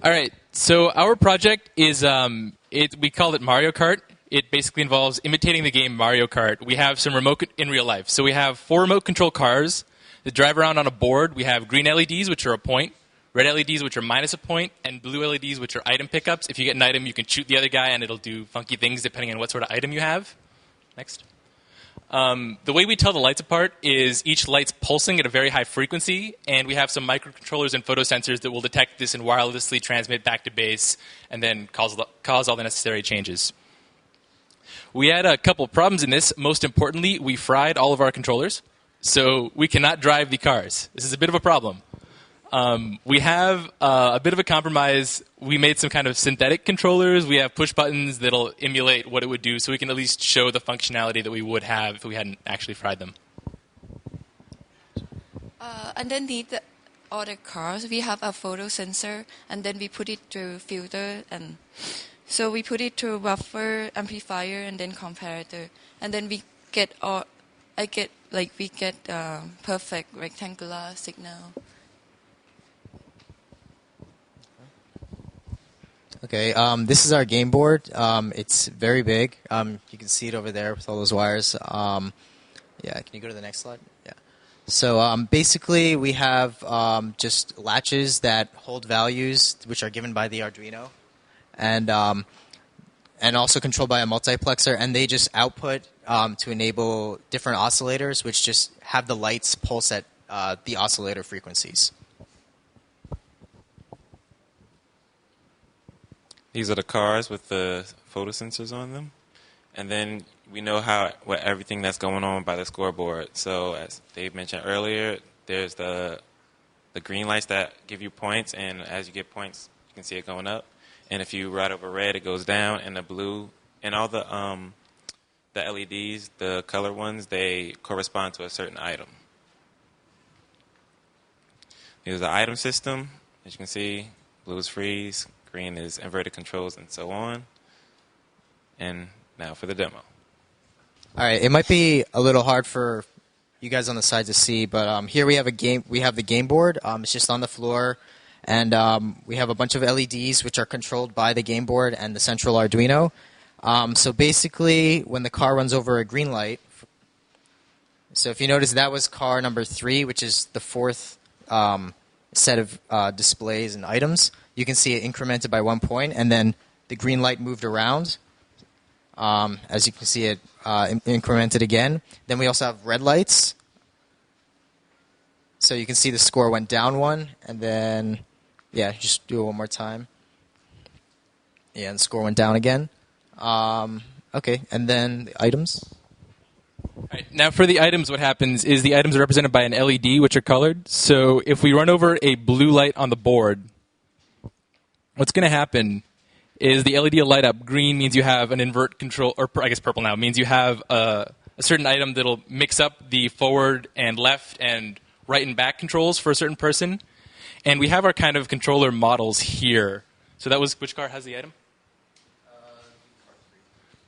All right. So our project is we call it Mario Kart. It basically involves imitating the game Mario Kart. We have some remote in real life. So we have 4 remote control cars that drive around on a board. We have green LEDs, which are a point, red LEDs, which are minus a point, and blue LEDs, which are item pickups. If you get an item, you can shoot the other guy, and it'll do funky things depending on what sort of item you have. Next. The way we tell the lights apart is each light's pulsing at a very high frequency, and we have some microcontrollers and photosensors that will detect this and wirelessly transmit back to base and then cause all the necessary changes. We had a couple problems in this. Most importantly, we fried all of our controllers, so we cannot drive the cars. This is a bit of a problem. We have a bit of a compromise. We made some kind of synthetic controllers. We have push buttons that'll emulate what it would do, so we can at least show the functionality that we would have if we hadn't actually fried them. Underneath all the cars, we have a photo sensor, and then we put it through filter, and so we put it through buffer, amplifier, and then comparator, and then we get perfect rectangular signal. Okay, this is our game board. It's very big. You can see it over there with all those wires. Yeah, can you go to the next slide? Yeah. So basically, we have just latches that hold values, which are given by the Arduino, and also controlled by a multiplexer, and they just output to enable different oscillators, which just have the lights pulse at the oscillator frequencies. These are the cars with the photosensors on them. And then we know what everything that's going on by the scoreboard. So as Dave mentioned earlier, there's the green lights that give you points, and as you get points, you can see it going up. And if you ride over red, it goes down, and the blue, and all the LEDs, the color ones, they correspond to a certain item. Here's the item system. As you can see, blue is freeze, green is inverted controls, and so on. And now for the demo. All right, it might be a little hard for you guys on the side to see, but here we have the game board. It's just on the floor, and we have a bunch of LEDs which are controlled by the game board and the central Arduino. So basically, when the car runs over a green light, so if you notice, that was car number 3, which is the 4th set of displays and items. You can see it incremented by 1 point, and then the green light moved around. As you can see it incremented again. Then we also have red lights. So you can see the score went down 1, and then, yeah, just do it one more time. Yeah, and the score went down again. Okay, and then the items. All right, now for the items, what happens is the items are represented by an LED, which are colored. So if we run over a blue light on the board, what's going to happen is the LED will light up. Green means you have an invert control, or I guess purple now, means you have a certain item that'll mix up the forward and left and right and back controls for a certain person. And we have our kind of controller models here. So that was, which car has the item?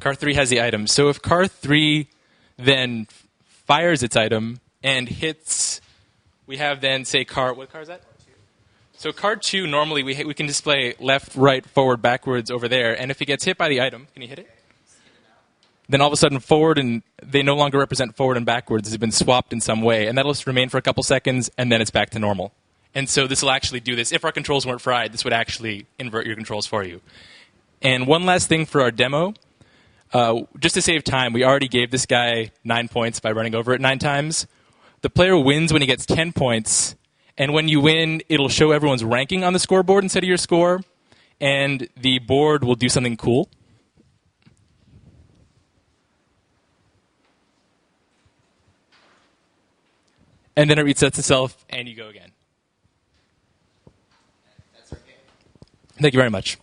Car 3 has the item. So if car 3 then fires its item and hits, we have then, say, what car is that? So car 2, normally we can display left, right, forward, backwards over there. And if it gets hit by the item, can you hit it? Then all of a sudden forward, and they no longer represent forward and backwards. It's been swapped in some way. And that'll just remain for a couple seconds, and then it's back to normal. And so this will actually do this. If our controls weren't fried, this would actually invert your controls for you. And one last thing for our demo. Just to save time, we already gave this guy 9 points by running over it 9 times. The player wins when he gets 10 points. And when you win, it'll show everyone's ranking on the scoreboard instead of your score. And the board will do something cool. And then it resets itself, and you go again. That's our game. Thank you very much.